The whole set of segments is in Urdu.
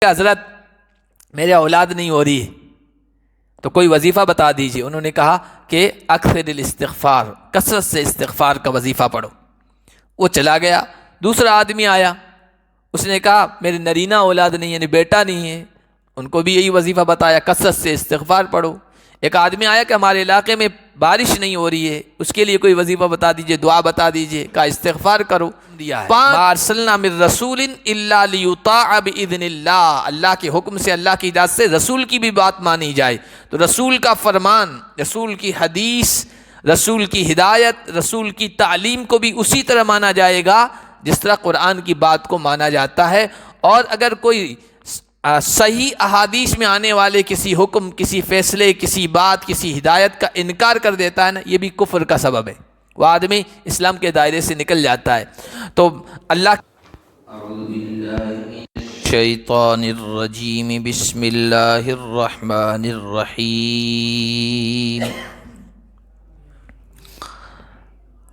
کہ حضرت میرے اولاد نہیں ہو رہی ہے تو کوئی وظیفہ بتا دیجیے۔ انہوں نے کہا کہ اکثر الاستغفار، کثرت سے استغفار کا وظیفہ پڑھو۔ وہ چلا گیا، دوسرا آدمی آیا، اس نے کہا میرے نرینہ اولاد نہیں، یعنی بیٹا نہیں ہے، ان کو بھی یہی وظیفہ بتایا، کثرت سے استغفار پڑھو۔ ایک آدمی آیا کہ ہمارے علاقے میں بارش نہیں ہو رہی ہے، اس کے لیے کوئی وظیفہ بتا دیجئے، دعا بتا دیجئے، کہا استغفار کرو۔ دیا ہے ما ارسلنا من رسول الا لیطاع باذن اللہ، اللہ کے حکم سے، اللہ کی اجازت سے رسول کی بھی بات مانی جائے۔ تو رسول کا فرمان، رسول کی حدیث، رسول کی ہدایت، رسول کی تعلیم کو بھی اسی طرح مانا جائے گا جس طرح قرآن کی بات کو مانا جاتا ہے۔ اور اگر کوئی صحیح احادیث میں آنے والے کسی حکم، کسی فیصلے، کسی بات، کسی ہدایت کا انکار کر دیتا ہے نا، یہ بھی کفر کا سبب ہے، وہ آدمی اسلام کے دائرے سے نکل جاتا ہے۔ تو اللہ اعوذ باللہ من الشیطان الرجیم، بسم اللہ الرحمن الرحیم۔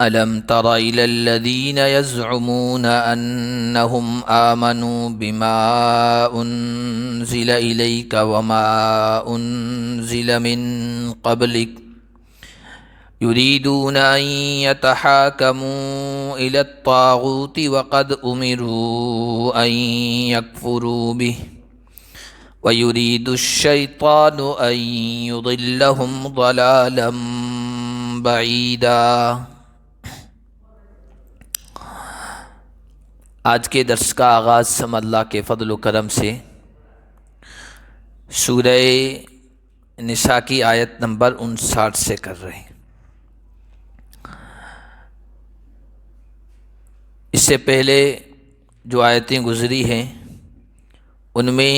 أَلَمْ تَرَ إِلَى الَّذِينَ يَزْعُمُونَ أَنَّهُمْ آمَنُوا بِمَا أُنزِلَ إِلَيْكَ وَمَا أُنزِلَ مِن قَبْلِكَ يُرِيدُونَ أَن يَتَحَاكَمُوا إِلَى الطَّاغُوتِ وَقَدْ أُمِرُوا أَن يَكْفُرُوا بِهِ وَيُرِيدُ الشَّيْطَانُ أَن يُضِلَّهُمْ ضَلَالًا بَعِيدًا۔ آج کے درس کا آغاز ہم اللہ کے فضل و کرم سے سورہ نساء کی آیت نمبر 59 سے کر رہے ہیں۔ اس سے پہلے جو آیتیں گزری ہیں ان میں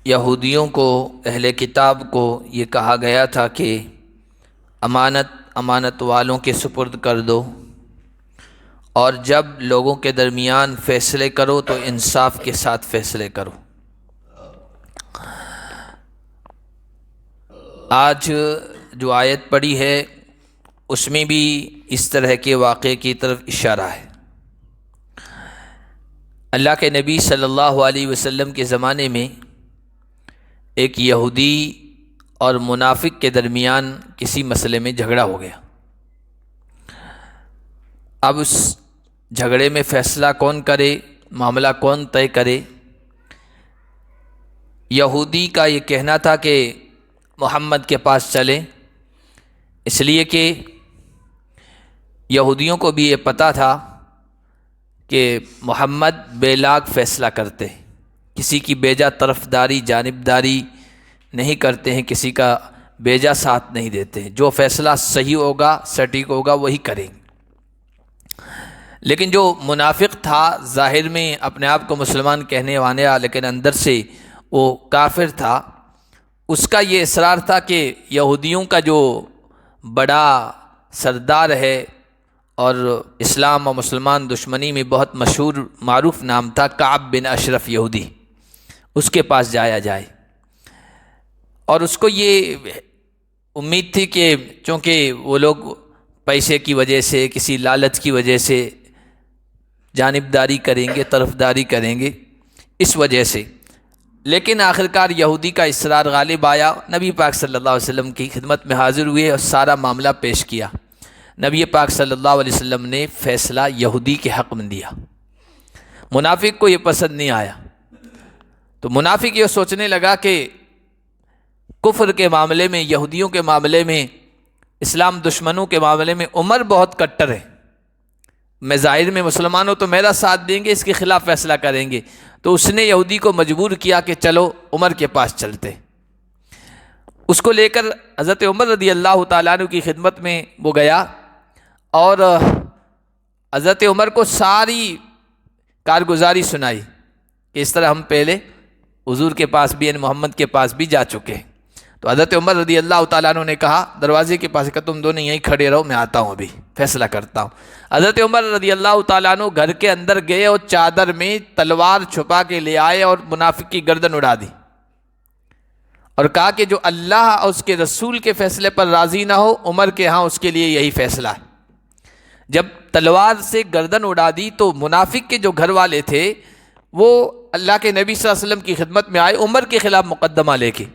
یہودیوں کو، اہل کتاب کو یہ کہا گیا تھا کہ امانت والوں کے سپرد کر دو، اور جب لوگوں کے درمیان فیصلے کرو تو انصاف کے ساتھ فیصلے کرو۔ آج جو آیت پڑھی ہے اس میں بھی اس طرح کے واقعے کی طرف اشارہ ہے۔ اللہ کے نبی صلی اللہ علیہ وسلم کے زمانے میں ایک یہودی اور منافق کے درمیان کسی مسئلے میں جھگڑا ہو گیا۔ اب اس جھگڑے میں فیصلہ کون کرے، معاملہ کون طے کرے؟ یہودی کا یہ کہنا تھا کہ محمد کے پاس چلیں، اس لیے کہ یہودیوں کو بھی یہ پتہ تھا کہ محمد بے لاگ فیصلہ کرتے، کسی کی بیجا طرفداری، جانبداری نہیں کرتے ہیں، کسی کا بیجا ساتھ نہیں دیتے ہیں، جو فیصلہ صحیح ہوگا، سٹیک ہوگا وہی کریں۔ لیکن جو منافق تھا، ظاہر میں اپنے آپ کو مسلمان کہنے والا لیکن اندر سے وہ کافر تھا، اس کا یہ اصرار تھا کہ یہودیوں کا جو بڑا سردار ہے اور اسلام و مسلمان دشمنی میں بہت مشہور معروف نام تھا، کعب بن اشرف یہودی، اس کے پاس جایا جائے۔ اور اس کو یہ امید تھی کہ چونکہ وہ لوگ پیسے کی وجہ سے، کسی لالچ کی وجہ سے جانبداری کریں گے، طرفداری کریں گے، اس وجہ سے۔ لیکن آخرکار یہودی کا اصرار غالب آیا، نبی پاک صلی اللہ علیہ وسلم کی خدمت میں حاضر ہوئے اور سارا معاملہ پیش کیا۔ نبی پاک صلی اللہ علیہ وسلم نے فیصلہ یہودی کے حق میں دیا۔ منافق کو یہ پسند نہیں آیا، تو منافق یہ سوچنے لگا کہ کفر کے معاملے میں، یہودیوں کے معاملے میں، اسلام دشمنوں کے معاملے میں عمر بہت کٹر ہے، میں ظاہر میں مسلمان ہوں تو میرا ساتھ دیں گے، اس کے خلاف فیصلہ کریں گے۔ تو اس نے یہودی کو مجبور کیا کہ چلو عمر کے پاس چلتے۔ اس کو لے کر حضرت عمر رضی اللہ تعالیٰ عنہ کی خدمت میں وہ گیا اور حضرت عمر کو ساری کارگزاری سنائی کہ اس طرح ہم پہلے حضور کے پاس بھی، یعنی محمد کے پاس بھی جا چکے ہیں۔ تو حضرت عمر رضی اللہ تعالیٰ عنہ نے کہا، دروازے کے پاس کہ تم دونوں یہیں کھڑے رہو، میں آتا ہوں، ابھی فیصلہ کرتا ہوں۔ حضرت عمر رضی اللہ تعالیٰ عنہ گھر کے اندر گئے اور چادر میں تلوار چھپا کے لے آئے اور منافق کی گردن اڑا دی، اور کہا کہ جو اللہ اور اس کے رسول کے فیصلے پر راضی نہ ہو، عمر کے ہاں اس کے لیے یہی فیصلہ ہے۔ جب تلوار سے گردن اڑا دی تو منافق کے جو گھر والے تھے وہ اللہ کے نبی صلی اللہ علیہ وسلم کی خدمت میں آئے عمر کے خلاف مقدمہ لے کے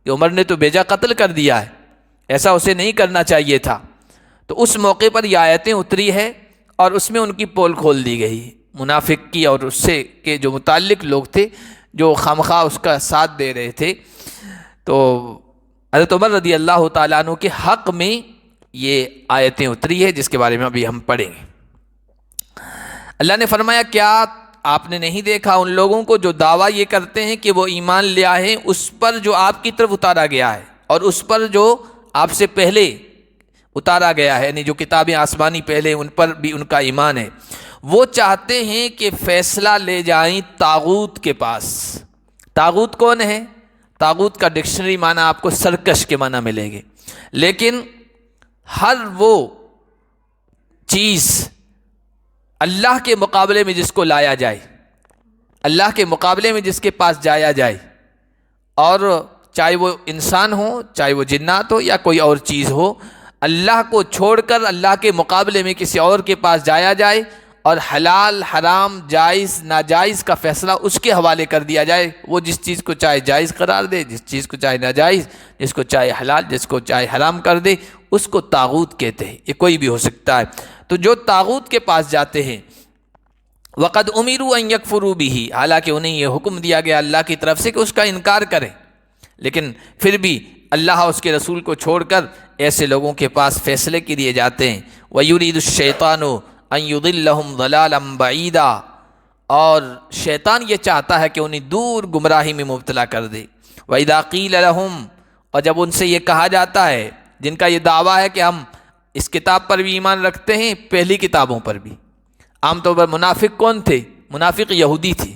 کہ عمر نے تو بیجا قتل کر دیا ہے، ایسا اسے نہیں کرنا چاہیے تھا۔ تو اس موقع پر یہ آیتیں اتری ہے اور اس میں ان کی پول کھول دی گئی، منافق کی اور اس سے کے جو متعلق لوگ تھے جو خامخواہ اس کا ساتھ دے رہے تھے۔ تو حضرت عمر رضی اللہ تعالیٰ عنہ کے حق میں یہ آیتیں اتری ہے جس کے بارے میں ابھی ہم پڑھیں گے۔ اللہ نے فرمایا کیا آپ نے نہیں دیکھا ان لوگوں کو جو دعویٰ یہ کرتے ہیں کہ وہ ایمان لے آئے اس پر جو آپ کی طرف اتارا گیا ہے اور اس پر جو آپ سے پہلے اتارا گیا ہے، یعنی جو کتابیں آسمانی پہلے ان پر بھی ان کا ایمان ہے، وہ چاہتے ہیں کہ فیصلہ لے جائیں طاغوت کے پاس۔ طاغوت کون ہے؟ طاغوت کا ڈکشنری معنی آپ کو سرکش کے معنی ملے گے، لیکن ہر وہ چیز اللہ کے مقابلے میں جس کو لایا جائے، اللہ کے مقابلے میں جس کے پاس جایا جائے، اور چاہے وہ انسان ہو، چاہے وہ جنات ہو یا کوئی اور چیز ہو، اللہ کو چھوڑ کر اللہ کے مقابلے میں کسی اور کے پاس جایا جائے اور حلال حرام جائز ناجائز کا فیصلہ اس کے حوالے کر دیا جائے۔ وہ جس چیز کو چاہے جائز قرار دے، جس چیز کو چاہے ناجائز، جس کو چاہے حلال، جس کو چاہے حرام کر دے، اس کو طاغوت کہتے ہیں۔ یہ کوئی بھی ہو سکتا ہے۔ تو جو طاغوت کے پاس جاتے ہیں، وقد امروا ان یکفروا به، حالانکہ انہیں یہ حکم دیا گیا اللہ کی طرف سے کہ اس کا انکار کریں، لیکن پھر بھی اللہ اور اس کے رسول کو چھوڑ کر ایسے لوگوں کے پاس فیصلے کے لیے جاتے ہیں۔ وَيُرِيدُ الشَّيْطَانُ أَن يُضِلَّهُمْ ضَلَالًا بَعِيدًا، اور شیطان یہ چاہتا ہے کہ انہیں دور گمراہی میں مبتلا کر دے۔ وَإِذَا قِيلَ لَهُمْ، اور جب ان سے یہ کہا جاتا ہے، جن کا یہ دعویٰ ہے کہ ہم اس کتاب پر بھی ایمان رکھتے ہیں، پہلی کتابوں پر بھی۔ عام طور پر منافق کون تھے؟ منافق یہودی تھے،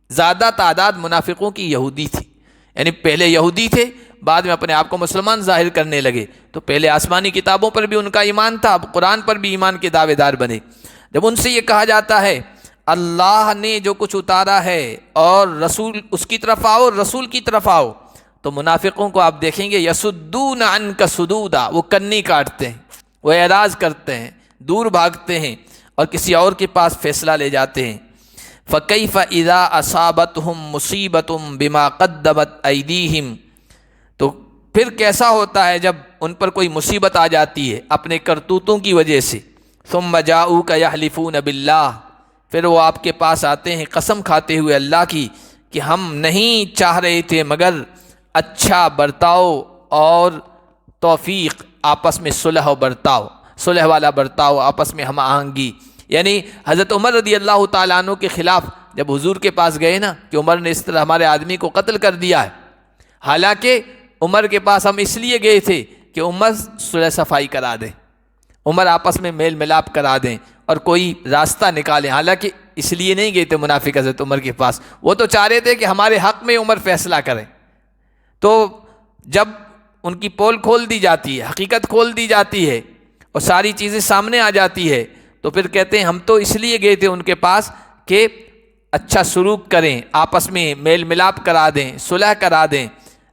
زیادہ تعداد منافقوں کی یہودی تھی، یعنی پہلے یہودی تھے، بعد میں اپنے آپ کو مسلمان ظاہر کرنے لگے۔ تو پہلے آسمانی کتابوں پر بھی ان کا ایمان تھا، اب قرآن پر بھی ایمان کے دعوے دار بنے۔ جب ان سے یہ کہا جاتا ہے اللہ نے جو کچھ اتارا ہے اور رسول اس کی طرف آؤ، رسول کی طرف آؤ، تو منافقوں کو آپ دیکھیں گے یسدون عنک صدودا، وہ کنی کاٹتے ہیں، وہ اعراض کرتے ہیں، دور بھاگتے ہیں اور کسی اور کے پاس فیصلہ لے جاتے ہیں۔ فَكَيْفَ إِذَا أَصَابَتْهُم مُّصِيبَةٌ بِمَا قَدَّمَتْ أَيْدِيهِمْ، تو پھر کیسا ہوتا ہے جب ان پر کوئی مصیبت آ جاتی ہے اپنے کرتوتوں کی وجہ سے۔ ثُمَّ جَاءُوكَ يَحْلِفُونَ بِاللَّهِ، پھر وہ آپ کے پاس آتے ہیں قسم کھاتے ہوئے اللہ کی کہ ہم نہیں چاہ رہے تھے مگر اچھا برتاؤ اور توفیق، آپس میں صلح و برتاؤ، صلح والا برتاؤ، آپس میں ہم آہنگی۔ یعنی حضرت عمر رضی اللہ تعالیٰ عنہ کے خلاف جب حضور کے پاس گئے نا کہ عمر نے اس طرح ہمارے آدمی کو قتل کر دیا ہے، حالانکہ عمر کے پاس ہم اس لیے گئے تھے کہ عمر صلح صفائی کرا دیں، عمر آپس میں میل ملاپ کرا دیں اور کوئی راستہ نکالیں، حالانکہ اس لیے نہیں گئے تھے منافق حضرت عمر کے پاس، وہ تو چاہ رہے تھے کہ ہمارے حق میں عمر فیصلہ کریں۔ تو جب ان کی پول کھول دی جاتی ہے، حقیقت کھول دی جاتی ہے اور ساری چیزیں سامنے آ جاتی ہے، تو پھر کہتے ہیں ہم تو اس لیے گئے تھے ان کے پاس کہ اچھا سلوک کریں، آپس میں میل ملاپ کرا دیں، صلح کرا دیں،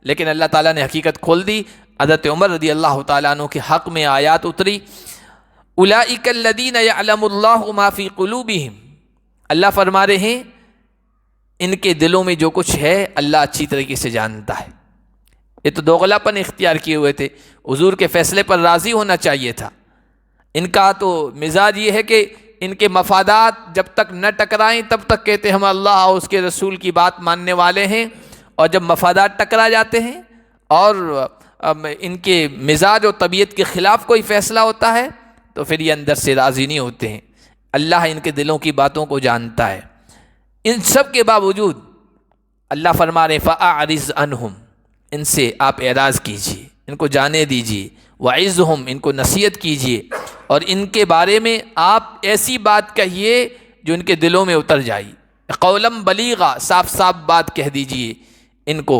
لیکن اللہ تعالیٰ نے حقیقت کھول دی۔ حضرت عمر رضی اللہ تعالیٰ عنہ کے حق میں آیات اتری، اولئک الذین یعلم اللہ ما فی قلوبہم، اللہ فرما رہے ہیں ان کے دلوں میں جو کچھ ہے اللہ اچھی طریقے سے جانتا ہے۔ یہ تو دوغلا پن اختیار کیے ہوئے تھے، حضور کے فیصلے پر راضی ہونا چاہیے تھا۔ ان کا تو مزاج یہ ہے کہ ان کے مفادات جب تک نہ ٹکرائیں تب تک کہتے ہم اللہ اور اس کے رسول کی بات ماننے والے ہیں، اور جب مفادات ٹکرا جاتے ہیں اور ان کے مزاج و طبیعت کے خلاف کوئی فیصلہ ہوتا ہے تو پھر یہ اندر سے راضی نہیں ہوتے ہیں۔ اللہ ان کے دلوں کی باتوں کو جانتا ہے۔ ان سب کے باوجود اللہ فرما رہے فَأَعْرِضْ عَنْهُمْ، ان سے آپ اعراض کیجیے، ان کو جانے دیجیے، وَعِظْهُمْ، ان کو نصیحت کیجیے، اور ان کے بارے میں آپ ایسی بات کہیے جو ان کے دلوں میں اتر جائے، قولاً بلیغا، صاف صاف بات کہہ دیجیے ان کو۔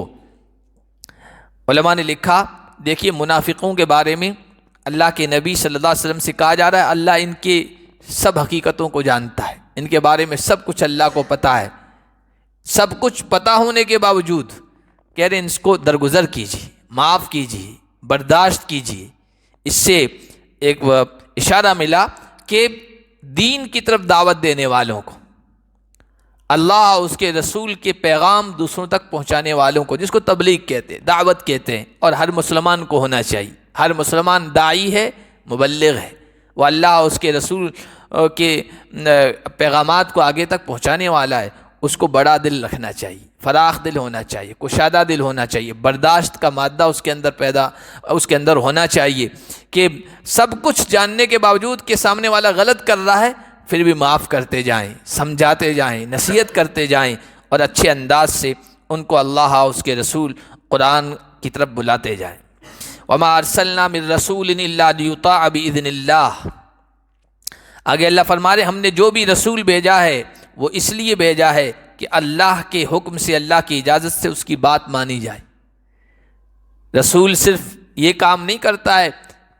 علماء نے لکھا، دیکھیے منافقوں کے بارے میں اللہ کے نبی صلی اللہ علیہ وسلم سے کہا جا رہا ہے اللہ ان کے سب حقیقتوں کو جانتا ہے، ان کے بارے میں سب کچھ اللہ کو پتہ ہے۔ سب کچھ پتہ ہونے کے باوجود کہہ رہے ہیں اس کو درگزر کیجیے، معاف کیجیے، برداشت کیجیے۔ اس سے ایک اشارہ ملا کہ دین کی طرف دعوت دینے والوں کو، اللہ اس کے رسول کے پیغام دوسروں تک پہنچانے والوں کو، جس کو تبلیغ کہتے ہیں، دعوت کہتے ہیں، اور ہر مسلمان کو ہونا چاہیے۔ ہر مسلمان داعی ہے، مبلغ ہے، وہ اللہ اس کے رسول کے پیغامات کو آگے تک پہنچانے والا ہے۔ اس کو بڑا دل رکھنا چاہیے، فراخ دل ہونا چاہیے، کشادہ دل ہونا چاہیے، برداشت کا مادہ اس کے اندر ہونا چاہیے کہ سب کچھ جاننے کے باوجود کہ سامنے والا غلط کر رہا ہے پھر بھی معاف کرتے جائیں، سمجھاتے جائیں، نصیحت کرتے جائیں، اور اچھے انداز سے ان کو اللہ اس کے رسول قرآن کی طرف بلاتے جائیں۔ وما ارسلنا من رسول الا لیطاع باذن اللہ۔ آگے اللہ فرما رہے ہم نے جو بھی رسول بھیجا ہے وہ اس لیے بھیجا ہے کہ اللہ کے حکم سے، اللہ کی اجازت سے اس کی بات مانی جائے۔ رسول صرف یہ کام نہیں کرتا ہے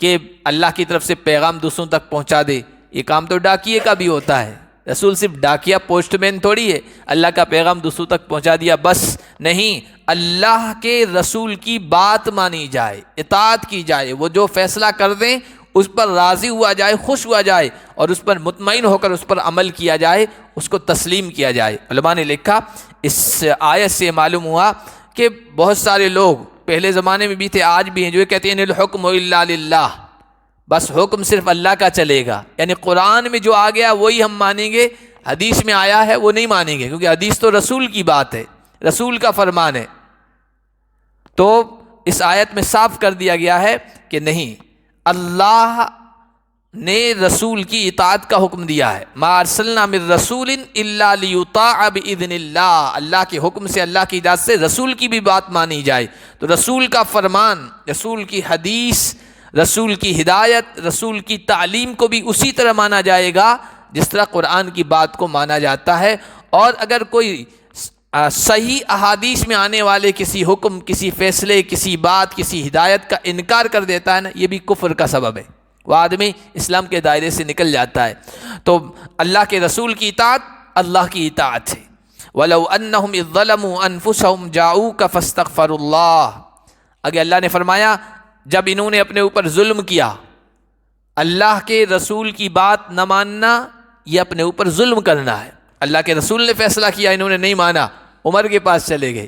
کہ اللہ کی طرف سے پیغام دوسروں تک پہنچا دے، یہ کام تو ڈاکیے کا بھی ہوتا ہے۔ رسول صرف ڈاکیا پوسٹ مین تھوڑی ہے، اللہ کا پیغام دوسروں تک پہنچا دیا بس نہیں، اللہ کے رسول کی بات مانی جائے، اطاعت کی جائے، وہ جو فیصلہ کر دیں اس پر راضی ہوا جائے، خوش ہوا جائے، اور اس پر مطمئن ہو کر اس پر عمل کیا جائے، اس کو تسلیم کیا جائے۔ علماء نے لکھا اس آیت سے معلوم ہوا کہ بہت سارے لوگ پہلے زمانے میں بھی تھے، آج بھی ہیں، جو کہتے ہیں الحکم الا للہ، بس حکم صرف اللہ کا چلے گا، یعنی قرآن میں جو آ گیا وہی ہم مانیں گے، حدیث میں آیا ہے وہ نہیں مانیں گے، کیونکہ حدیث تو رسول کی بات ہے، رسول کا فرمان ہے۔ تو اس آیت میں صاف کر دیا گیا ہے کہ نہیں، اللہ نے رسول کی اطاعت کا حکم دیا ہے۔ ما ارسلنا من رسول الا لیطاع باذن اللہ، اللہ کے حکم سے، اللہ کی اجازت سے رسول کی بھی بات مانی جائے۔ تو رسول کا فرمان، رسول کی حدیث، رسول کی ہدایت، رسول کی تعلیم کو بھی اسی طرح مانا جائے گا جس طرح قرآن کی بات کو مانا جاتا ہے۔ اور اگر کوئی صحیح احادیث میں آنے والے کسی حکم، کسی فیصلے، کسی بات، کسی ہدایت کا انکار کر دیتا ہے نا، یہ بھی کفر کا سبب ہے، وہ آدمی اسلام کے دائرے سے نکل جاتا ہے۔ تو اللہ کے رسول کی اطاعت اللہ کی اطاعت ہے۔ وَلَوْ أَنَّهُمْ إِذ ظَّلَمُوا أَنفُسَهُمْ جَاءُوكَ فَاسْتَغْفَرُوا اللَّهَ۔ آگے اللہ نے فرمایا جب انہوں نے اپنے اوپر ظلم کیا، اللہ کے رسول کی بات نہ ماننا یہ اپنے اوپر ظلم کرنا ہے۔ اللہ کے رسول نے فیصلہ کیا، انہوں نے نہیں مانا، عمر کے پاس چلے گئے۔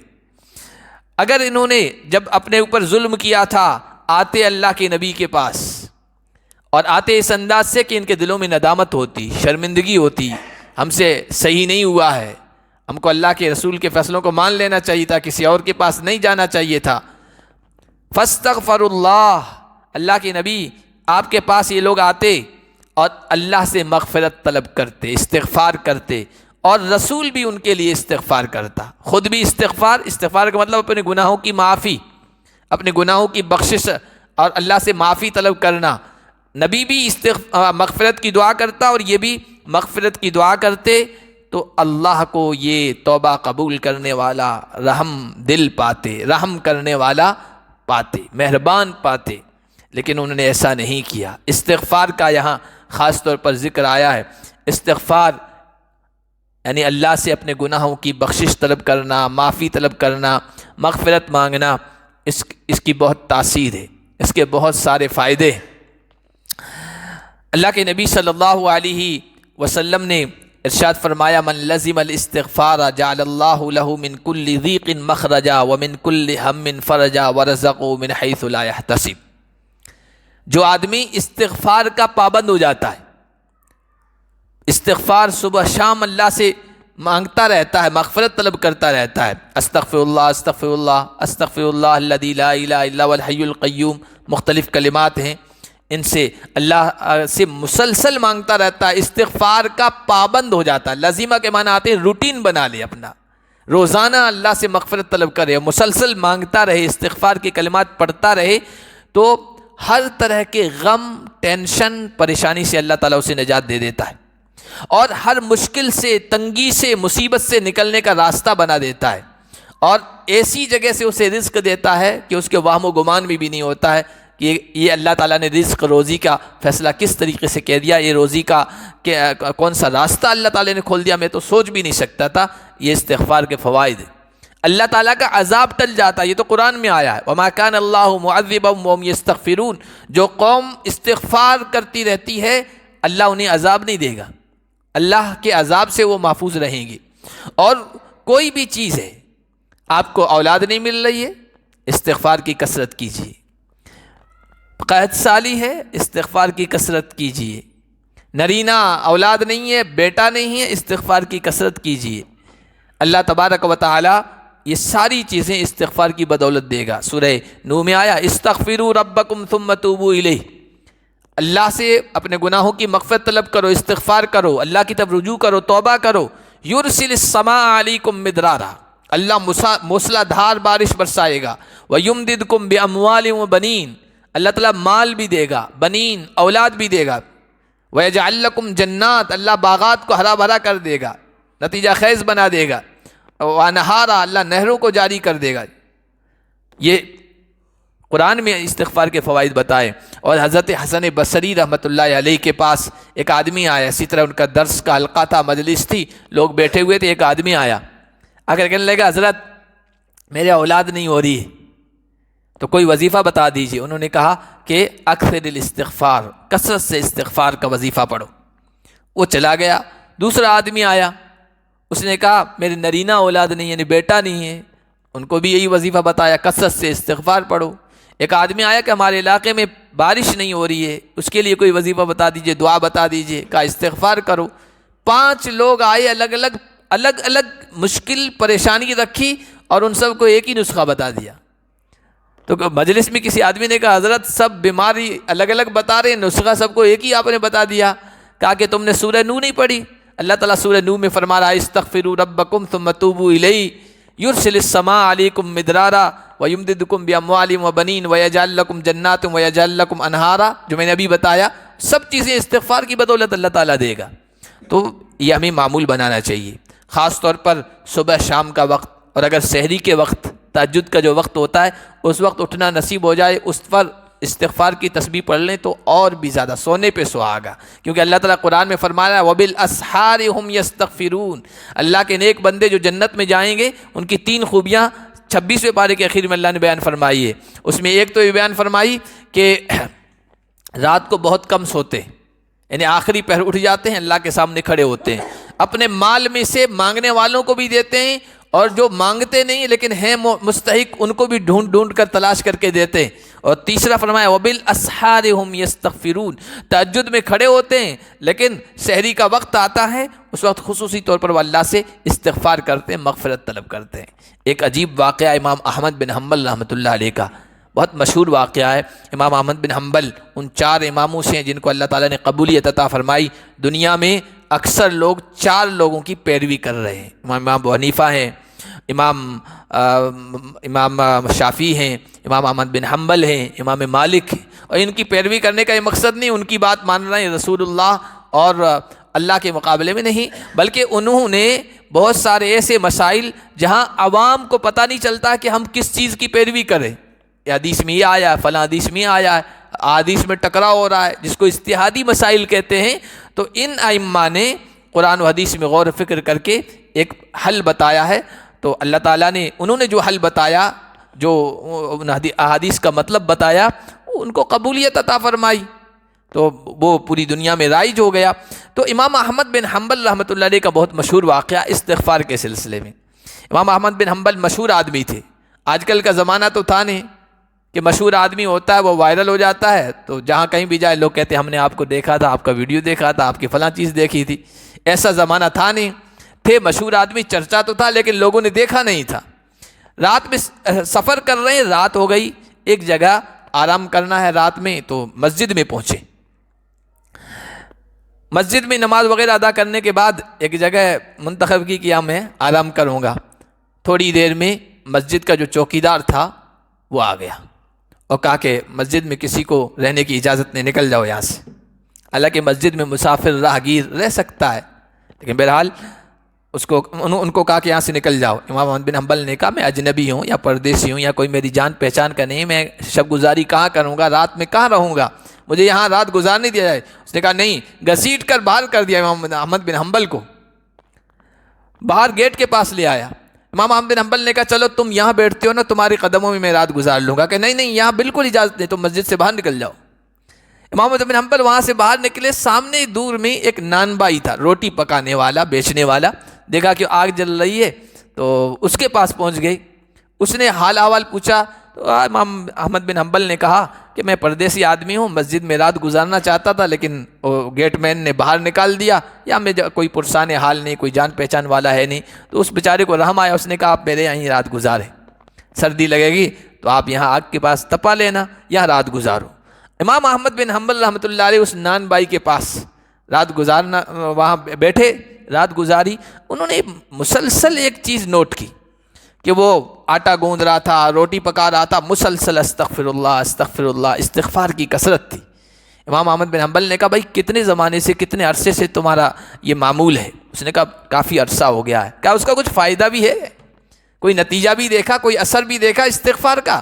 اگر انہوں نے جب اپنے اوپر ظلم کیا تھا آتے اللہ کے نبی کے پاس، اور آتے اس انداز سے کہ ان کے دلوں میں ندامت ہوتی، شرمندگی ہوتی، ہم سے صحیح نہیں ہوا ہے، ہم کو اللہ کے رسول کے فیصلوں کو مان لینا چاہیے تھا، کسی اور کے پاس نہیں جانا چاہیے تھا۔ فاستغفر اللہ، اللہ کے نبی آپ کے پاس یہ لوگ آتے اور اللہ سے مغفرت طلب کرتے، استغفار کرتے، اور رسول بھی ان کے لیے استغفار کرتا، خود بھی استغفار کا مطلب اپنے گناہوں کی معافی، اپنے گناہوں کی بخشش اور اللہ سے معافی طلب کرنا۔ نبی بھی مغفرت کی دعا کرتا اور یہ بھی مغفرت کی دعا کرتے، تو اللہ کو یہ توبہ قبول کرنے والا رحم دل پاتے، رحم کرنے والا پاتے، مہربان پاتے، لیکن انہوں نے ایسا نہیں کیا۔ استغفار کا یہاں خاص طور پر ذکر آیا ہے۔ استغفار یعنی اللہ سے اپنے گناہوں کی بخشش طلب کرنا، معافی طلب کرنا، مغفرت مانگنا، اس کی بہت تاثیر ہے، اس کے بہت سارے فائدے ہیں۔ اللہ کے نبی صلی اللہ علیہ وسلم نے ارشاد فرمایا من لزم الاستغفار جعل اللہ له من كل ضیق مخرجا ومن كل ہم فرجا ورزقه من حیث لا يحتسب۔ جو آدمی استغفار کا پابند ہو جاتا ہے، استغفار صبح شام اللہ سے مانگتا رہتا ہے، مغفرت طلب کرتا رہتا ہے، استغفر اللہ استغفر اللہ استغفر اللہ الذی لا الہ الا هو الحی القیوم، مختلف کلمات ہیں، ان سے اللہ سے مسلسل مانگتا رہتا ہے، استغفار کا پابند ہو جاتا ہے۔ لازمہ کے معنی آتے ہیں روٹین بنا لے اپنا، روزانہ اللہ سے مغفرت طلب کرے، مسلسل مانگتا رہے، استغفار کے کلمات پڑھتا رہے، تو ہر طرح کے غم، ٹینشن، پریشانی سے اللہ تعالیٰ اسے نجات دے دیتا ہے، اور ہر مشکل سے، تنگی سے، مصیبت سے نکلنے کا راستہ بنا دیتا ہے، اور ایسی جگہ سے اسے رزق دیتا ہے کہ اس کے وہم و گمان میں بھی نہیں ہوتا ہے کہ یہ اللہ تعالیٰ نے رزق روزی کا فیصلہ کس طریقے سے کہہ دیا، یہ روزی کا کون سا راستہ اللہ تعالیٰ نے کھول دیا، میں تو سوچ بھی نہیں سکتا تھا۔ یہ استغفار کے فوائد ہیں۔ اللہ تعالیٰ کا عذاب ٹل جاتا ہے، یہ تو قرآن میں آیا ہے وَمَا كَانَ اللَّهُ مُعَذِّبَهُمْ وَهُمْ يَسْتَغْفِرُونَ۔ جو قوم استغفار کرتی رہتی ہے اللہ انہیں عذاب نہیں دے گا، اللہ کے عذاب سے وہ محفوظ رہیں گے۔ اور کوئی بھی چیز ہے، آپ کو اولاد نہیں مل رہی ہے، استغفار کی کثرت کیجیے، قحط سالی ہے، استغفار کی کثرت کیجیے، نرینہ اولاد نہیں ہے، بیٹا نہیں ہے، استغفار کی کثرت کیجیے، اللہ تبارک و تعالی یہ ساری چیزیں استغفار کی بدولت دے گا۔ سورہ نوح میں آیا استغفروا ربکم ثم توبوا الیہ، اللہ سے اپنے گناہوں کی مغفرت طلب کرو، استغفار کرو، اللہ کی طرف رجوع کرو، توبہ کرو۔ یرسل السماء علیکم مدرارا، اللہ موسلا دھار بارش برسائے گا، ویمددکم باموال وبنین، اللہ تعالیٰ مال بھی دے گا، بنین اولاد بھی دے گا، ویجعل لکم جنات، اللہ باغات کو ہرا بھرا کر دے گا، نتیجہ خیز بنا دے گا، وانہارا، اللہ نہروں کو جاری کر دے گا۔ یہ قرآن میں استغفار کے فوائد بتائے۔ اور حضرت حسن بصری رحمۃ اللہ علیہ کے پاس ایک آدمی آیا، اسی طرح ان کا درس کا حلقہ تھا، مجلس تھی، لوگ بیٹھے ہوئے تھے، ایک آدمی آیا آ کر کہنے لگا حضرت میرے اولاد نہیں ہو رہی ہے تو کوئی وظیفہ بتا دیجیے۔ انہوں نے کہا کہ اکثر الاستغفار، کثرت سے استغفار کا وظیفہ پڑھو۔ وہ چلا گیا۔ دوسرا آدمی آیا، اس نے کہا میری نرینہ اولاد نہیں، یعنی بیٹا نہیں ہے، ان کو بھی یہی وظیفہ بتایا، کثرت سے استغفار پڑھو۔ ایک آدمی آیا کہ ہمارے علاقے میں بارش نہیں ہو رہی ہے، اس کے لیے کوئی وظیفہ بتا دیجئے، دعا بتا دیجئے، کہا استغفار کرو۔ 5 لوگ آئے، الگ الگ مشکل پریشانی رکھی اور ان سب کو ایک ہی نسخہ بتا دیا۔ تو مجلس میں کسی آدمی نے کہا حضرت سب بیماری الگ الگ بتا رہے ہیں، نسخہ سب کو ایک ہی آپ نے بتا دیا۔ کہا کہ تم نے سورہ نوح نہیں پڑھی؟ اللہ تعالیٰ سورہ نوح میں فرما رہا ہے استغفروا ربکم ثم توبوا الیہ یرسل السماء علیکم مدرارا ویمددکم باموال وبنین ویجعل لکم جنات ویجعل لکم انہارا، جو میں نے ابھی بتایا، سب چیزیں استغفار کی بدولت اللہ تعالیٰ دے گا۔ تو یہ ہمیں معمول بنانا چاہیے، خاص طور پر صبح شام کا وقت، اور اگر سحری کے وقت، تہجد کا جو وقت ہوتا ہے اس وقت اٹھنا نصیب ہو جائے، اس پر استغفار کی تسبیح پڑھ لیں تو اور بھی زیادہ سونے پہ سہاگا، کیونکہ اللہ تعالیٰ قرآن میں فرما رہا ہے وَبِالْأَسْحَارِ هُمْ يَسْتَغْفِرُونَ، اللہ کے نیک بندے جو جنت میں جائیں گے ان کی 3 خوبیاں 26ویں پارے کے اخیر میں اللہ نے بیان فرمائی ہے۔ اس میں ایک تو یہ بیان فرمائی کہ رات کو بہت کم سوتے، یعنی آخری پہر اٹھ جاتے ہیں، اللہ کے سامنے کھڑے ہوتے ہیں، اپنے مال میں سے مانگنے والوں کو بھی دیتے ہیں، اور جو مانگتے نہیں لیکن ہیں مستحق ان کو بھی ڈھونڈ ڈھونڈ کر تلاش کر کے دیتے ہیں۔ اور تیسرا فرمایا وَبِالْأَسْحَارِ هُمْ يَسْتَغْفِرُونَ، تہجد میں کھڑے ہوتے ہیں لیکن سحری کا وقت آتا ہے، اس وقت خصوصی طور پر وہ اللہ سے استغفار کرتے ہیں، مغفرت طلب کرتے ہیں۔ ایک عجیب واقعہ امام احمد بن حنبل رحمۃ اللہ علیہ کا، بہت مشہور واقعہ ہے۔ امام احمد بن حنبل ان 4 اماموں سے ہیں جن کو اللہ تعالیٰ نے قبولیت عطا فرمائی۔ دنیا میں اکثر لوگ 4 لوگوں کی پیروی کر رہے ہیں، امام ابو حنیفہ ہیں، امام شافعی ہیں، امام احمد بن حنبل ہیں، امام مالک ہیں، اور ان کی پیروی کرنے کا یہ مقصد نہیں ان کی بات ماننا ہے رسول اللہ اور اللہ کے مقابلے میں نہیں، بلکہ انہوں نے بہت سارے ایسے مسائل جہاں عوام کو پتہ نہیں چلتا کہ ہم کس چیز کی پیروی کریں، یہ حدیث میں یہ آیا ہے، فلاں حدیث میں آیا ہے، حدیث میں ٹکراؤ ہو رہا ہے، جس کو اجتہادی مسائل کہتے ہیں۔ تو ان ائمہ نے قرآن و حدیث میں غور و فکر کر کے ایک حل بتایا ہے۔ تو اللہ تعالیٰ نے انہوں نے جو حل بتایا، جو احادیث کا مطلب بتایا، ان کو قبولیت عطا فرمائی، تو وہ پوری دنیا میں رائج ہو گیا۔ تو امام احمد بن حنبل رحمۃ اللہ علیہ کا بہت مشہور واقعہ استغفار کے سلسلے میں۔ امام احمد بن حنبل مشہور آدمی تھے، آج کل کا زمانہ تو تھا نہیں کہ مشہور آدمی ہوتا ہے وہ وائرل ہو جاتا ہے تو جہاں کہیں بھی جائے لوگ کہتے ہیں ہم نے آپ کو دیکھا تھا، آپ کا ویڈیو دیکھا تھا، آپ کی فلاں چیز دیکھی تھی۔ ایسا زمانہ تھا نہیں، تھے مشہور آدمی، چرچا تو تھا لیکن لوگوں نے دیکھا نہیں تھا۔ رات میں سفر کر رہے ہیں، رات ہو گئی، ایک جگہ آرام کرنا ہے رات میں، تو مسجد میں پہنچے۔ مسجد میں نماز وغیرہ ادا کرنے کے بعد ایک جگہ منتخب کی کہ میں آرام کروں گا۔ تھوڑی دیر میں مسجد کا جو چوکیدار تھا وہ آ گیا اور کہا کہ مسجد میں کسی کو رہنے کی اجازت نہیں، نکل جاؤ یہاں سے۔ حالانکہ مسجد میں مسافر راہگیر رہ سکتا ہے، لیکن بہرحال ان کو کہا کہ یہاں سے نکل جاؤ۔ امام احمد بن حنبل نے کہا میں اجنبی ہوں یا پردیسی ہوں یا کوئی میری جان پہچان کا نہیں، میں شب گزاری کہاں کروں گا، رات میں کہاں رہوں گا، مجھے یہاں رات گزارنے دیا جائے۔ اس نے کہا نہیں، گھسیٹ کر باہر کر دیا امام احمد بن حنبل کو، باہر گیٹ کے پاس لے آیا۔ امام احمد بن حنبل نے کہا چلو تم یہاں بیٹھتے ہو نا، تمہاری قدموں میں رات گزار لوں گا، کہ نہیں نہیں یہاں بالکل اجازت نہیں، تم مسجد سے باہر نکل جاؤ۔ امام احمد بن حنبل وہاں سے باہر نکلے، سامنے دور میں ایک نان بائی تھا، روٹی پکانے والا، بیچنے والا، دیکھا کہ آگ جل رہی ہے تو اس کے پاس پہنچ گئی. اس نے حال احوال پوچھا تو امام احمد بن حنبل نے کہا کہ میں پردیسی آدمی ہوں, مسجد میں رات گزارنا چاہتا تھا لیکن وہ گیٹ مین نے باہر نکال دیا, یا میں کوئی پرسان حال نہیں, کوئی جان پہچان والا ہے نہیں. تو اس بیچارے کو رحم آیا, اس نے کہا آپ میرے یہیں رات گزاریں, سردی لگے گی تو آپ یہاں آگ کے پاس تپا لینا, یہاں رات گزارو. امام احمد بن حنبل رحمۃ اللہ علیہ اس نان بائی کے پاس رات گزارنا, وہاں بیٹھے, رات گزاری. انہوں نے مسلسل ایک چیز نوٹ کی کہ وہ آٹا گوندھ رہا تھا, روٹی پکا رہا تھا, مسلسل استغفر اللہ استغفر اللہ, استغفار کی کثرت تھی. امام احمد بن حنبل نے کہا بھائی کتنے زمانے سے, کتنے عرصے سے تمہارا یہ معمول ہے؟ اس نے کہا کافی عرصہ ہو گیا ہے. کیا اس کا کچھ فائدہ بھی ہے, کوئی نتیجہ بھی دیکھا, کوئی اثر بھی دیکھا استغفار کا؟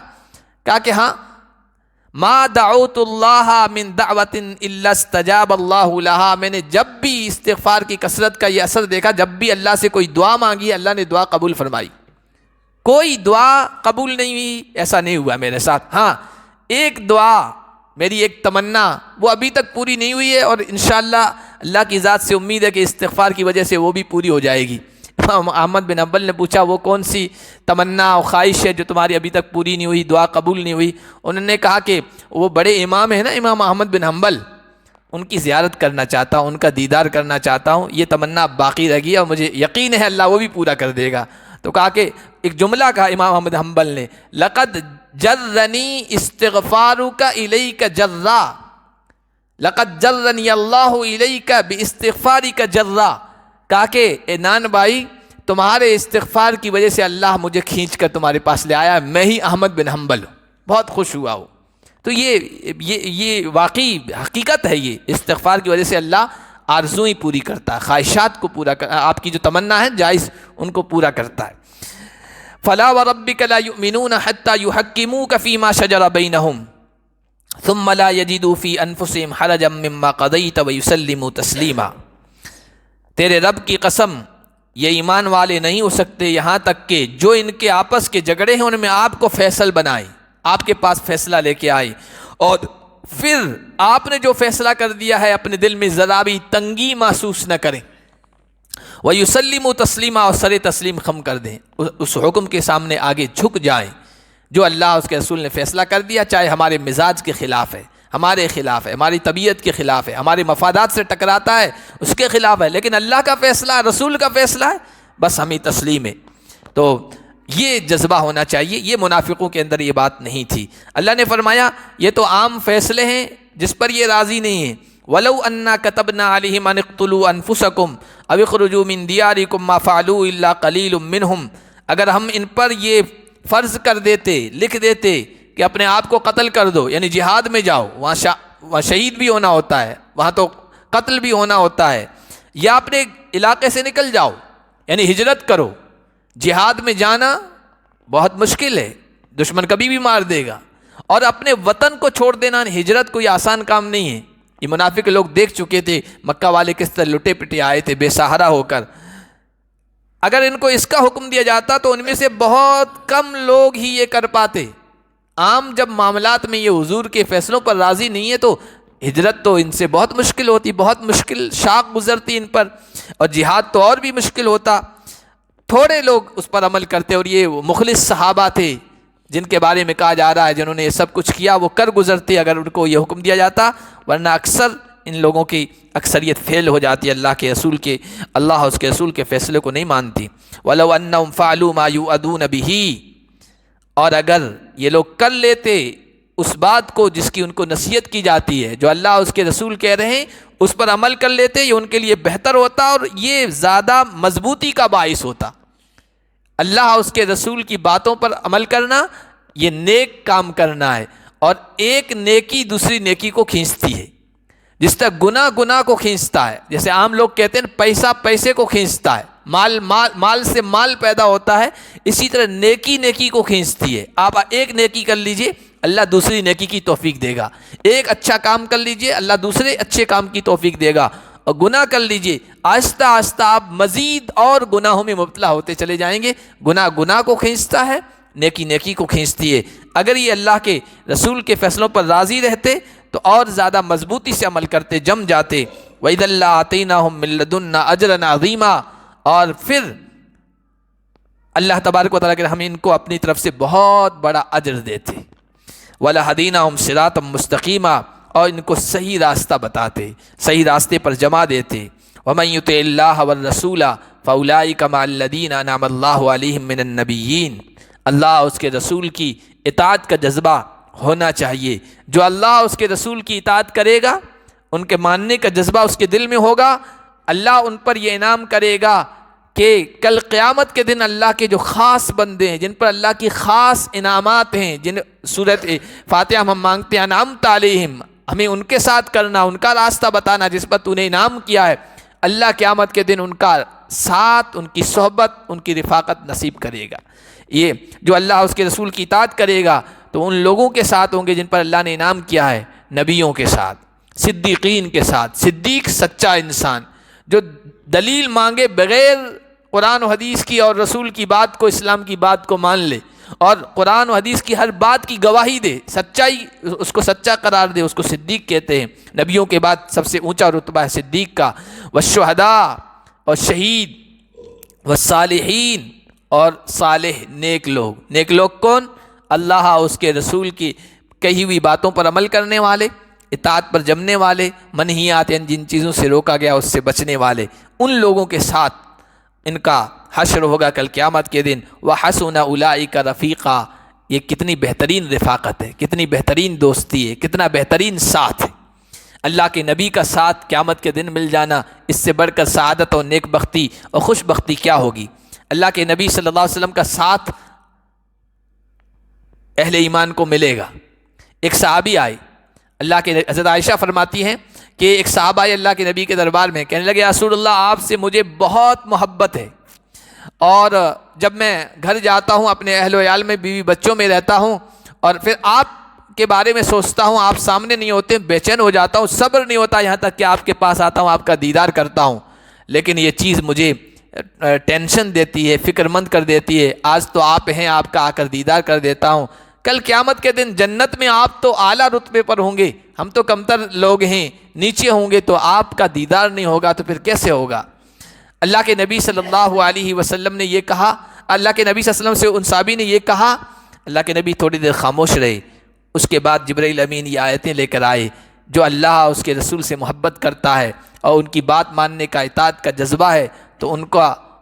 کہا کہ ہاں, ما دعوت اللہ من دعوت الا استجاب اللہ لہا, میں نے جب بھی استغفار کی کثرت کا یہ اثر دیکھا, جب بھی اللہ سے کوئی دعا مانگی اللہ نے دعا قبول فرمائی. کوئی دعا قبول نہیں ہوئی ایسا نہیں ہوا میرے ساتھ. ہاں ایک دعا, میری ایک تمنا وہ ابھی تک پوری نہیں ہوئی ہے, اور انشاءاللہ اللہ کی ذات سے امید ہے کہ استغفار کی وجہ سے وہ بھی پوری ہو جائے گی. امام احمد بن حنبل نے پوچھا وہ کون سی تمنا اور خواہش ہے جو تمہاری ابھی تک پوری نہیں ہوئی, دعا قبول نہیں ہوئی؟ انہوں نے کہا کہ وہ بڑے امام ہیں نا امام احمد بن حنبل, ان کی زیارت کرنا چاہتا ہوں, ان کا دیدار کرنا چاہتا ہوں, یہ تمنا باقی رہ گئی اور مجھے یقین ہے اللہ وہ بھی پورا کر دے گا. تو کہا کہ ایک جملہ کہا امام احمد حنبل نے, لقد جرنی استغفارک الیک جرا, لقد جرنی اللہ الیک باستغفارک جرا. کہا کہ اے نان بھائی تمہارے استغفار کی وجہ سے اللہ مجھے کھینچ کر تمہارے پاس لے آیا, میں ہی احمد بن حنبل ہوں. بہت خوش ہوا ہو. تو یہ واقعی حقیقت ہے, یہ استغفار کی وجہ سے اللہ آرزوئیں پوری کرتا ہے, خواہشات کو پورا کرتا ہے, آپ کی جو تمنا ہے جائز ان کو پورا کرتا ہے. فلا وربک لا یؤمنون حتی یحکموک فیما شجر بینہم ثم لا یجدوا فی انفسہم حرجا مما قضیت ویسلموا تسلیما. تیرے رب کی قسم یہ ایمان والے نہیں ہو سکتے یہاں تک کہ جو ان کے آپس کے جھگڑے ہیں ان میں آپ کو فیصل بنائے, آپ کے پاس فیصلہ لے کے آئے, اور پھر آپ نے جو فیصلہ کر دیا ہے اپنے دل میں ذرا بھی تنگی محسوس نہ کریں. وَيُسَلِّمُوا تَسْلِيمًا, اور سر تسلیم خم کر دیں, اس حکم کے سامنے آگے جھک جائیں جو اللہ اس کے رسول نے فیصلہ کر دیا, چاہے ہمارے مزاج کے خلاف ہے, ہمارے خلاف ہے, ہماری طبیعت کے خلاف ہے, ہمارے مفادات سے ٹکراتا ہے, اس کے خلاف ہے, لیکن اللہ کا فیصلہ ہے, رسول کا فیصلہ ہے, بس ہمیں تسلیم ہے. تو یہ جذبہ ہونا چاہیے, یہ منافقوں کے اندر یہ بات نہیں تھی. اللہ نے فرمایا یہ تو عام فیصلے ہیں جس پر یہ راضی نہیں ہیں. وَلَوْ أَنَّا كَتَبْنَا عَلَيْهِمْ أَنِ اقْتُلُوا أَنفُسَكُمْ أَوِ اخْرُجُوا مِنْ دِيَارِكُمْ مَا فَعَلُوا إِلَّا قَلِيلٌ مِّنْهُمْ, اگر ہم ان پر یہ فرض کر دیتے, لکھ دیتے کہ اپنے آپ کو قتل کر دو, یعنی جہاد میں جاؤ, وہاں شہید بھی ہونا ہوتا ہے, وہاں تو قتل بھی ہونا ہوتا ہے, یا اپنے علاقے سے نکل جاؤ یعنی ہجرت کرو. جہاد میں جانا بہت مشکل ہے, دشمن کبھی بھی مار دے گا, اور اپنے وطن کو چھوڑ دینا, ہجرت کوئی آسان کام نہیں ہے. یہ منافق لوگ دیکھ چکے تھے مکہ والے کس طرح لٹے پٹے آئے تھے بے سہارا ہو کر. اگر ان کو اس کا حکم دیا جاتا تو ان میں سے بہت کم لوگ ہی یہ کر پاتے. عام جب معاملات میں یہ حضور کے فیصلوں پر راضی نہیں ہے تو ہجرت تو ان سے بہت مشکل ہوتی, بہت مشکل شاق گزرتی ان پر, اور جہاد تو اور بھی مشکل ہوتا. تھوڑے لوگ اس پر عمل کرتے, اور یہ مخلص صحابہ تھے جن کے بارے میں کہا جا رہا ہے جنہوں نے یہ سب کچھ کیا, وہ کر گزرتے اگر ان کو یہ حکم دیا جاتا, ورنہ اکثر ان لوگوں کی اکثریت فیل ہو جاتی اللہ کے رسول کے, اللہ اس کے رسول کے فیصلے کو نہیں مانتی. وَلَوْ أَنَّهُمْ فَعَلُوا مَا يُوعَدُونَ بِهِ, اور اگر یہ لوگ کر لیتے اس بات کو جس کی ان کو نصیحت کی جاتی ہے, جو اللہ اس کے رسول کہہ رہے ہیں اس پر عمل کر لیتے, یہ ان کے لیے بہتر ہوتا اور یہ زیادہ مضبوطی کا باعث ہوتا. اللہ اس کے رسول کی باتوں پر عمل کرنا یہ نیک کام کرنا ہے, اور ایک نیکی دوسری نیکی کو کھینچتی ہے. جس طرح گناہ گناہ کو کھینچتا ہے, جیسے عام لوگ کہتے ہیں پیسہ پیسے کو کھینچتا ہے, مال سے مال پیدا ہوتا ہے, اسی طرح نیکی نیکی کو کھینچتی ہے. آپ ایک نیکی کر لیجئے اللہ دوسری نیکی کی توفیق دے گا, ایک اچھا کام کر لیجئے اللہ دوسرے اچھے کام کی توفیق دے گا, اور گناہ کر لیجئے آہستہ آہستہ آپ مزید اور گناہوں میں مبتلا ہوتے چلے جائیں گے. گناہ گناہ کو کھینچتا ہے, نیکی نیکی کو کھینچتی ہے. اگر یہ اللہ کے رسول کے فیصلوں پر راضی رہتے تو اور زیادہ مضبوطی سے عمل کرتے, جم جاتے. وَإِذَا لَّآتَيْنَاهُم مِّن لَّدُنَّا أَجْرًا عَظِيمًا, اور پھر اللہ تبارک و تعالیٰ کہ ہم ان کو اپنی طرف سے بہت بڑا اجر دیتے، وَلَهَدِينَاهُمْ صِرَاطًا مُسْتَقِيمًا، اور ان کو صحیح راستہ بتاتے، صحیح راستے پر جمع دیتے۔ وَمَن يُطِعِ اللَّهَ وَالرَّسُولَ فَأُولَٰئِكَ مَعَ الَّذِينَ أَنْعَمَ اللَّهُ عَلَيْهِم مِّنَ النَّبِيِّينَ، اللہ اور اس کے رسول کی اطاعت کا جذبہ ہونا چاہیے۔ جو اللہ اور اس کے رسول کی اطاعت کرے گا، ان کے ماننے کا جذبہ اس کے دل میں ہوگا، اللہ ان پر یہ انعام کرے گا کہ کل قیامت کے دن اللہ کے جو خاص بندے ہیں، جن پر اللہ کی خاص انعامات ہیں، جن سورۃ فاتحہ ہم مانگتے ہیں انعمت علیہم، ہمیں ان کے ساتھ کرنا، ان کا راستہ بتانا جس پر تو نے انعام کیا ہے، اللہ قیامت کے دن ان کا ساتھ، ان کی صحبت، ان کی رفاقت نصیب کرے گا۔ یہ جو اللہ اس کے رسول کی اطاعت کرے گا تو ان لوگوں کے ساتھ ہوں گے جن پر اللہ نے انعام کیا ہے، نبیوں کے ساتھ، صدیقین کے ساتھ۔ صدیق سچا انسان جو دلیل مانگے بغیر قرآن و حدیث کی اور رسول کی بات کو، اسلام کی بات کو مان لے اور قرآن و حدیث کی ہر بات کی گواہی دے، سچائی اس کو سچا قرار دے، اس کو صدیق کہتے ہیں۔ نبیوں کے بعد سب سے اونچا رتبہ ہے صدیق کا۔ والشہداء، اور شہید، والصالحین، اور صالح نیک لوگ۔ نیک لوگ کون؟ اللہ اس کے رسول کی کہی ہوئی باتوں پر عمل کرنے والے، اطاعت پر جمنے والے، منہیات یعنی جن چیزوں سے روکا گیا اس سے بچنے والے، ان لوگوں کے ساتھ ان کا حشر ہوگا کل قیامت کے دن۔ وَحَسُنَ أُولَٰئِكَ رَفِيقًا، یہ کتنی بہترین رفاقت ہے، کتنی بہترین دوستی ہے، کتنا بہترین ساتھ ہے۔ اللہ کے نبی کا ساتھ قیامت کے دن مل جانا، اس سے بڑھ کر سعادت اور نیک بختی اور خوش بختی کیا ہوگی؟ اللہ کے نبی صلی اللہ علیہ وسلم کا ساتھ اہل ایمان کو ملے گا۔ ایک صحابی آئے، اللہ کے حضرت عائشہ فرماتی ہیں کہ ایک صحابہ آئے اللہ کے نبی کے دربار میں، کہنے لگے یا رسول اللہ آپ سے مجھے بہت محبت ہے، اور جب میں گھر جاتا ہوں اپنے اہل و عیال میں، بیوی بچوں میں رہتا ہوں، اور پھر آپ کے بارے میں سوچتا ہوں، آپ سامنے نہیں ہوتے، بے چین ہو جاتا ہوں، صبر نہیں ہوتا یہاں تک کہ آپ کے پاس آتا ہوں، آپ کا دیدار کرتا ہوں، لیکن یہ چیز مجھے ٹینشن دیتی ہے، فکر مند کر دیتی ہے۔ آج تو آپ ہیں، آپ کا آ کر دیدار کر دیتا ہوں، کل قیامت کے دن جنت میں آپ تو اعلیٰ رتبے پر ہوں گے، ہم تو کمتر لوگ ہیں، نیچے ہوں گے، تو آپ کا دیدار نہیں ہوگا تو پھر کیسے ہوگا؟ اللہ کے نبی صلی اللہ علیہ وسلم نے یہ کہا، اللہ کے نبی صلی اللہ علیہ وسلم سے ان صحابی نے یہ کہا، اللہ کے نبی تھوڑی دیر خاموش رہے، اس کے بعد جبرائیل امین یہ آیتیں لے کر آئے، جو اللہ اس کے رسول سے محبت کرتا ہے اور ان کی بات ماننے کا، اطاعت کا جذبہ ہے، تو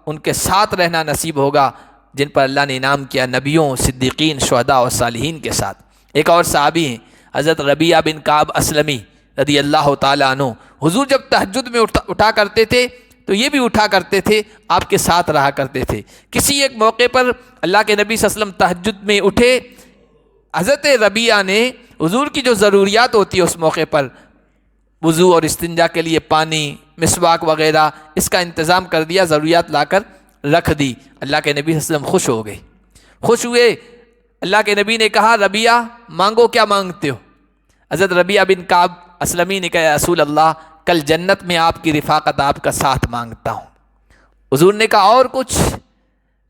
ان کے ساتھ رہنا نصیب ہوگا جن پر اللہ نے انعام کیا، نبیوں، صدیقین، شہداء اور صالحین کے ساتھ۔ ایک اور صحابی ہیں حضرت ربیعہ بن کعب اسلمی رضی اللہ تعالیٰ عنہ، حضور جب تہجد میں اٹھا کرتے تھے تو یہ بھی اٹھا کرتے تھے، آپ کے ساتھ رہا کرتے تھے۔ کسی ایک موقع پر اللہ کے نبی صلی اللہ علیہ وسلم تہجد میں اٹھے، حضرت ربیعہ نے حضور کی جو ضروریات ہوتی ہے اس موقع پر، وضو اور استنجا کے لیے پانی، مسواک وغیرہ، اس کا انتظام کر دیا، ضروریات لا کر رکھ دی۔ اللہ کے نبی صلی اللہ علیہ وسلم خوش ہو گئے، خوش ہوئے۔ اللہ کے نبی نے کہا ربیعہ مانگو، کیا مانگتے ہو؟ حضرت ربیعہ بن کعب اسلمی نے کہا یا رسول اللہ کل جنت میں آپ کی رفاقت، آپ کا ساتھ مانگتا ہوں۔ حضور نے کہا اور کچھ؟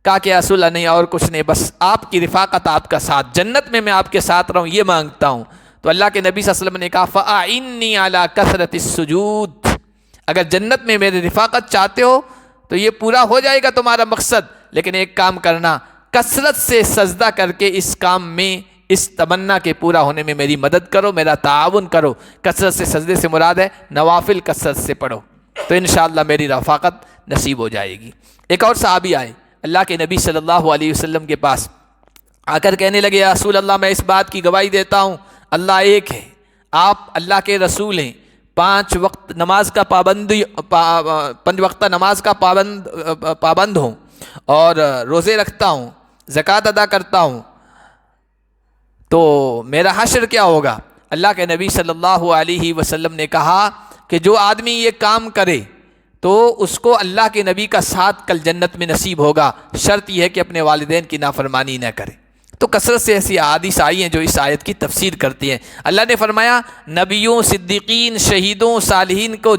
کہا کہ یا رسول اللہ نہیں اور کچھ نہیں، بس آپ کی رفاقت، آپ کا ساتھ، جنت میں آپ کے ساتھ رہوں یہ مانگتا ہوں۔ تو اللہ کے نبی صلی اللہ علیہ وسلم نے کہا فَأَعِنِّي عَلَىٰ كَثْرَةِ السُّجُودِ، اگر جنت میں میری رفاقت چاہتے ہو تو یہ پورا ہو جائے گا تمہارا مقصد، لیکن ایک کام کرنا، کثرت سے سجدہ کر کے اس کام میں، اس تمنا کے پورا ہونے میں میری مدد کرو، میرا تعاون کرو۔ کثرت سے سجدے سے مراد ہے نوافل کثرت سے پڑھو، تو انشاءاللہ میری رفاقت نصیب ہو جائے گی۔ ایک اور صحابی آئے اللہ کے نبی صلی اللہ علیہ وسلم کے پاس، آ کر کہنے لگے یا رسول اللہ میں اس بات کی گواہی دیتا ہوں اللہ ایک ہے، آپ اللہ کے رسول ہیں، 5 وقت نماز کا پانچ وقت نماز کا پابند ہوں، اور روزے رکھتا ہوں، زکوٰۃ ادا کرتا ہوں، تو میرا حشر کیا ہوگا؟ اللہ کے نبی صلی اللہ علیہ وسلم نے کہا کہ جو آدمی یہ کام کرے تو اس کو اللہ کے نبی کا ساتھ کل جنت میں نصیب ہوگا، شرط یہ ہے کہ اپنے والدین کی نافرمانی نہ کرے۔ تو کثرت سے ایسی احادیث آئی ہیں جو اس آیت کی تفسیر کرتی ہیں۔ اللہ نے فرمایا نبیوں، صدیقین، شہیدوں، صالحین کو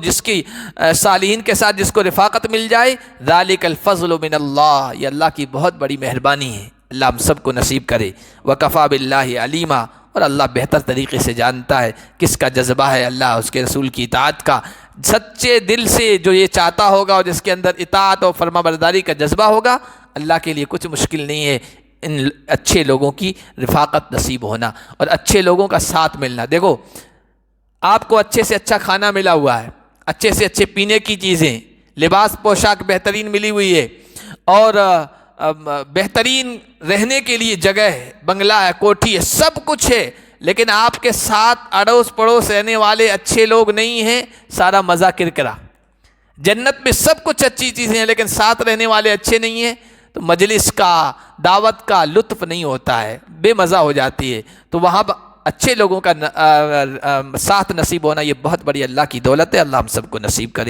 صالحین کے ساتھ جس کو رفاقت مل جائے، ذالک الفضل من اللہ، یہ اللہ کی بہت بڑی مہربانی ہے، اللہ ہم سب کو نصیب کرے۔ وکفیٰ باللہ علیما، اور اللہ بہتر طریقے سے جانتا ہے کس کا جذبہ ہے اللہ اس کے رسول کی اطاعت کا. سچے دل سے جو یہ چاہتا ہوگا اور جس کے اندر اطاعت اور فرما برداری کا جذبہ ہوگا، اللہ کے لیے کچھ مشکل نہیں ہے ان اچھے لوگوں کی رفاقت نصیب ہونا اور اچھے لوگوں کا ساتھ ملنا. دیکھو آپ کو اچھے سے اچھا کھانا ملا ہوا ہے، اچھے سے اچھے پینے کی چیزیں، لباس پوشاک بہترین ملی ہوئی ہے، اور بہترین رہنے کے لیے جگہ ہے، بنگلہ ہے، کوٹھی ہے، سب کچھ ہے، لیکن آپ کے ساتھ اڑوس پڑوس رہنے والے اچھے لوگ نہیں ہیں، سارا مزہ کرکرا. جنت میں سب کچھ اچھی چیزیں ہیں لیکن ساتھ رہنے والے اچھے نہیں ہیں تو مجلس کا، دعوت کا لطف نہیں ہوتا ہے، بے مزہ ہو جاتی ہے. تو وہاں اچھے لوگوں کا ساتھ نصیب ہونا یہ بہت بڑی اللہ کی دولت ہے. اللہ ہم سب کو نصیب کرے.